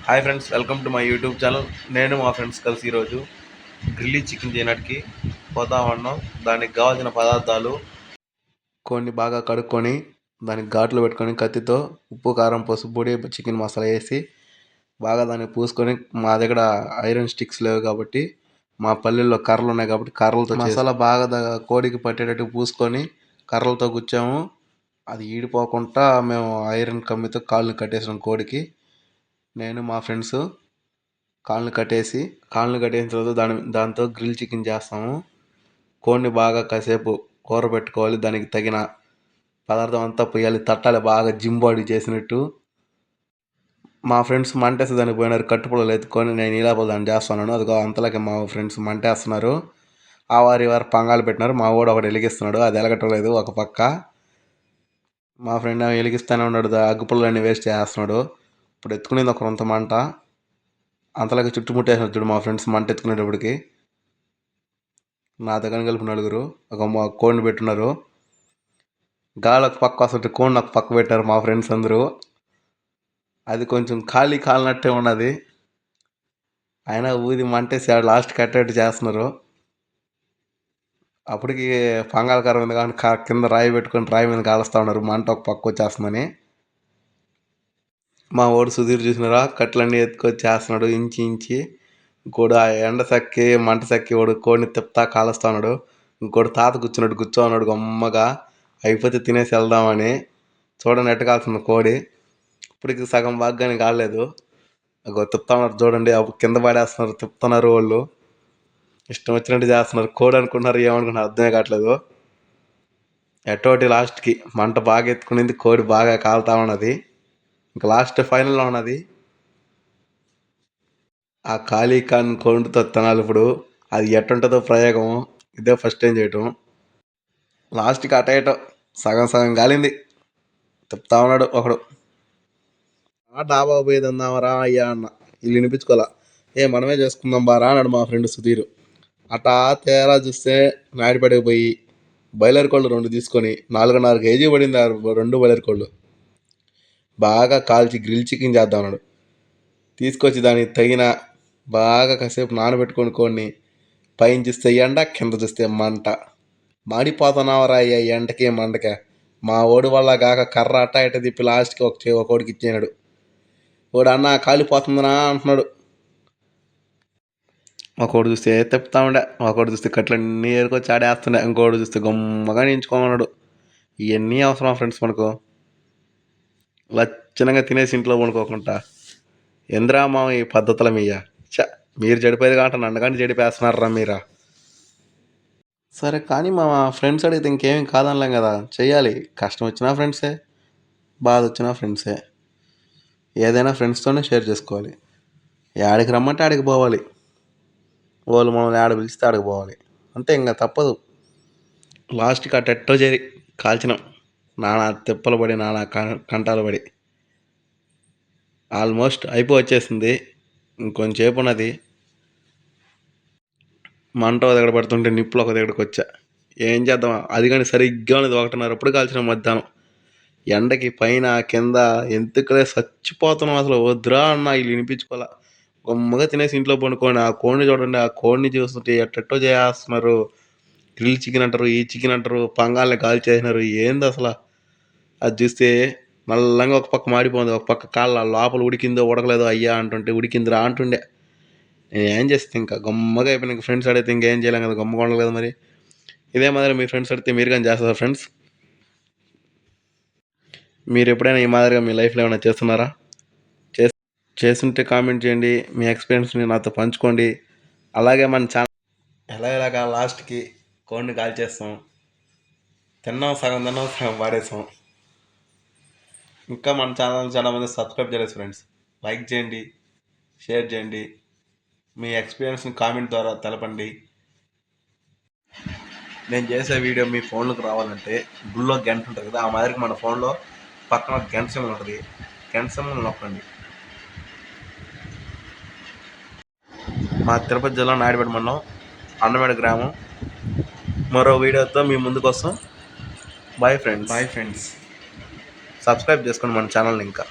Hi friends, welcome to my YouTube channel. నేను మా friends కలిసి ఈరోజు గ్రిల్లీ చికెన్ చేయడానికి పోతా ఉన్నాం. దానికి కావాల్సిన పదార్థాలు కొన్ని బాగా కడుక్కొని దానికి ఘాట్లు పెట్టుకొని కత్తితో ఉప్పు, కారం, పసుపు పొడి, చికెన్ మసాలా వేసి బాగా దాన్ని పూసుకొని, మా దగ్గర ఐరన్ స్టిక్స్ లేవు కాబట్టి మా పల్లెల్లో కర్రలు ఉన్నాయి కాబట్టి కర్రలతో మసాలా బాగా కోడికి పట్టేటట్టు పూసుకొని కర్రలతో గుచ్చాము. అది ఈడిపోకుండా మేము ఐరన్ కమ్మితో కాళ్ళని కట్టేసాం కోడికి. నేను మా ఫ్రెండ్స్ కాళ్ళని కట్టేసిన తర్వాత దాంతో గ్రిల్ చికెన్ చేస్తాము. కోడిని బాగా కాసేపు కూర పెట్టుకోవాలి. దానికి తగిన పదార్థం అంతా పోయాలి, తట్టాలి బాగా జిమ్ బాడీ చేసినట్టు. మా ఫ్రెండ్స్ మంటేస్తే దానికి పోయినారు, కట్టుపుల్లలు ఎత్తుకొని. నేను ఈలాపలు దాన్ని చేస్తున్నాను. అదిగో అంతలోకి మా ఫ్రెండ్స్ మంటేస్తున్నారు. ఆ వారి పంగాలు పెట్టినారు. మా వాడు ఒకటి వెలిగిస్తున్నాడు, అది వెలగటలేదు. ఒక పక్క మా ఫ్రెండ్ వెలిగిస్తూనే ఉన్నాడు, అగ్గుపుల్లలన్నీ వేస్ట్ చేస్తున్నాడు. ఇప్పుడు ఎత్తుకునేది ఒక రొంత మంట. అంతలాగే చుట్టుముట్టేసిన చూడు మా ఫ్రెండ్స్ మంట ఎత్తుకునేటప్పటికి. నా దగ్గర కలిపి నలుగురు ఒక కోడిని పెట్టున్నారు. గాలి ఒక పక్క వస్తుంటే కోడిని ఒక పక్క పెట్టారు మా ఫ్రెండ్స్ అందరూ. అది కొంచెం కాలినట్టే ఉన్నది, అయినా ఊది మంటేసి లాస్ట్ కట్టేట్టు చేస్తున్నారు. అప్పటికి పంగాలకరం ఉంది కానీ కింద రాయి పెట్టుకొని రాయి మీద కాలుస్తూ ఉన్నారు, మంట ఒక పక్క వచ్చేస్తుందని. మా వాడు సుధీర్ చూసినారా, కట్లన్నీ ఎత్తుకొని చేస్తున్నాడు ఇంచి. ఇంకోడు ఆ ఎండ సక్కి మంట సక్కి వాడు కోడిని తిప్పుతా కాలుస్తూ ఉన్నాడు. ఇంకోటి తాత కూర్చున్నాడు గమ్మగా, అయిపోతే తినేసి వెళ్దామని. చూడండి ఎట్ట కాల్తుంది కోడి. ఇప్పటికి సగం బాగానే కాలేదు. తిప్పుతా ఉన్నారు చూడండి, అప్పుడు కింద పడేస్తున్నారు, తిప్పుతున్నారు. వాళ్ళు ఇష్టం వచ్చినట్టు చేస్తున్నారు. కోడి అనుకుంటున్నారు, ఏమనుకుంటున్నారు అర్థమే కావట్లేదు. ఎట్టోటి లాస్ట్కి మంట బాగా ఎత్తుకునింది, కోడి బాగా కాలుతా ఉన్నది. ఇంకా లాస్ట్ ఫైనల్లో ఉన్నది. ఆ కాన్ కోడితో తినాలి ఇప్పుడు. అది ఎట్టుంటుందో ప్రయోగం, ఇదే ఫస్ట్ టైం చేయటం. లాస్ట్కి అటో సగం కాలింది. తిప్పుతా ఉన్నాడు ఒకడు. డాబా పోయేది ఉందామరా అయ్యా అన్న, వీళ్ళు వినిపించుకోవాలా. మనమే చేసుకుందాం బారా అన్నాడు మా ఫ్రెండ్ సుధీర్. అటా తేరా చూస్తే నాయుడుపేటకి పోయి బాయిలర్ కోళ్ళు 2 తీసుకొని 4.5 కేజీ పడింది. 2 బాయిలర్ కోళ్ళు బాగా కాల్చి గ్రిల్ చికెన్ చేద్దాం అన్నాడు. తీసుకొచ్చి దానికి తగిన బాగా కాసేపు నానబెట్టుకొని కోడిని పైన చూస్తే ఎండ, కింద చూస్తే మంట. మాడిపోతున్నావరా అయ్యా ఎండకే మంటకే. మా ఓడి వల్ల కాక కర్ర అట్ట ఇట్ట తిప్పి లాస్ట్కి ఒక కోడికి ఇచ్చేనాడు. వాడు అన్న కాలిపోతుందనా అంటున్నాడు. ఒకడు చూస్తే తిప్పుతా ఉండే, ఒకడు చూస్తే కట్లన్నీ ఏరుకొచ్చి ఆడేస్తుండే, ఇంకోటి చూస్తే గమ్మగా నించుకోమన్నాడు. ఇవన్నీ అవసరం ఫ్రెండ్స్ మనకు. లచ్చనంగా తినేసి ఇంట్లో వండుకోకుండా ఎంద్రామా ఈ పద్ధతుల మీయ. మీరు చెడిపోయేది కాబట్టి నన్ను కానీ చెడిపేస్తున్నారా మీరా. సరే కానీ మా ఫ్రెండ్స్ అడిగితే ఇంకేమీ కాదనలేం కదా, చెయ్యాలి. కష్టం వచ్చినా ఫ్రెండ్సే, బాధ వచ్చినా ఫ్రెండ్సే. ఏదైనా ఫ్రెండ్స్తోనే షేర్ చేసుకోవాలి. ఆడికి రమ్మంటే ఆడికి పోవాలి, వాళ్ళు మనల్ని ఆడ పిలిస్తే ఆడికి పోవాలి, అంతే. ఇంకా తప్పదు. లాస్ట్కి అట్టెట్టో చేరి కాల్చినాం. నానా తిప్పలు పడి, నానా కంటాలు పడి ఆల్మోస్ట్ వచ్చేసింది. ఇంకొంచేపు ఉన్నది. మంట ఒక దగ్గర పడుతుంటే నిప్పులు ఒక దగ్గరకు వచ్చా. ఏం చేద్దాం, అది కానీ సరిగ్గా ఉన్నది 1:30 అప్పుడు కాల్చిన మధ్యాహ్నం. ఎండకి పైన కింద ఎందుకులే చచ్చిపోతున్నాం అసలు. వద్దురా అన్న, వీళ్ళు వినిపించుకోవాలా. గమ్మగా తినేసి ఇంట్లో పండుకోండి. ఆ కోడిని చూడండి, ఆ కోడిని చూస్తుంటే ఎట్టెట్టో చేస్తున్నారు. గ్రిల్ చికెన్ అంటారు, ఈ చికెన్ అంటారు, పంగాల్ని కాల్ చేసినారు. ఏంది అసలు అది చూస్తే నల్లంగా ఒక పక్క మాడిపోయింది, ఒక పక్క కాళ్ళ లోపల ఉడికిందో ఉడకలేదో అయ్యా అంటుంటే ఉడికిందిరా అంటుండే. నేను ఏం చేస్తే ఇంకా గమ్మగా అయిపోయినా. ఫ్రెండ్స్ అడిగితే ఇంకేం చేయలేం కదా, గమ్మగా ఉండలేదు మరి. ఇదే మాదిరి మీ ఫ్రెండ్స్ అడిగితే మీరు కానీ చేస్తారా ఫ్రెండ్స్? మీరు ఎప్పుడైనా ఈ మాదిరిగా మీ లైఫ్లో ఏమైనా చేస్తున్నారా? చేస్తుంటే కామెంట్ చేయండి, మీ ఎక్స్పీరియన్స్ని నాతో పంచుకోండి. అలాగే మన ఛానల్ ఎలాగా లాస్ట్కి కోడిని కాల్ చేస్తాం, తిన్నాం, సగం పాడేసాం. ఇంకా మన ఛానల్ చాలామంది సబ్స్క్రైబ్ చేయలేదు ఫ్రెండ్స్. లైక్ చేయండి, షేర్ చేయండి, మీ ఎక్స్పీరియన్స్ని కామెంట్ ద్వారా తెలపండి. నేను చేసే వీడియో మీ ఫోన్లోకి రావాలంటే గుళ్ళో గంట ఉంటుంది కదా, ఆ మాదిరికి మన ఫోన్లో పక్కన గంట సింబల్ ఉంటుంది, గంట సింబల్ నొక్కండి. మా తిరుపతి జిల్లా నాయుడుపేట మండలం అన్నమేడ గ్రామం. మరో వీడియోతో మీ ముందుకు వస్తాం. Bye friends. సబ్స్క్రైబ్ చేసుకోండి మన ఛానల్ని ఇంకా.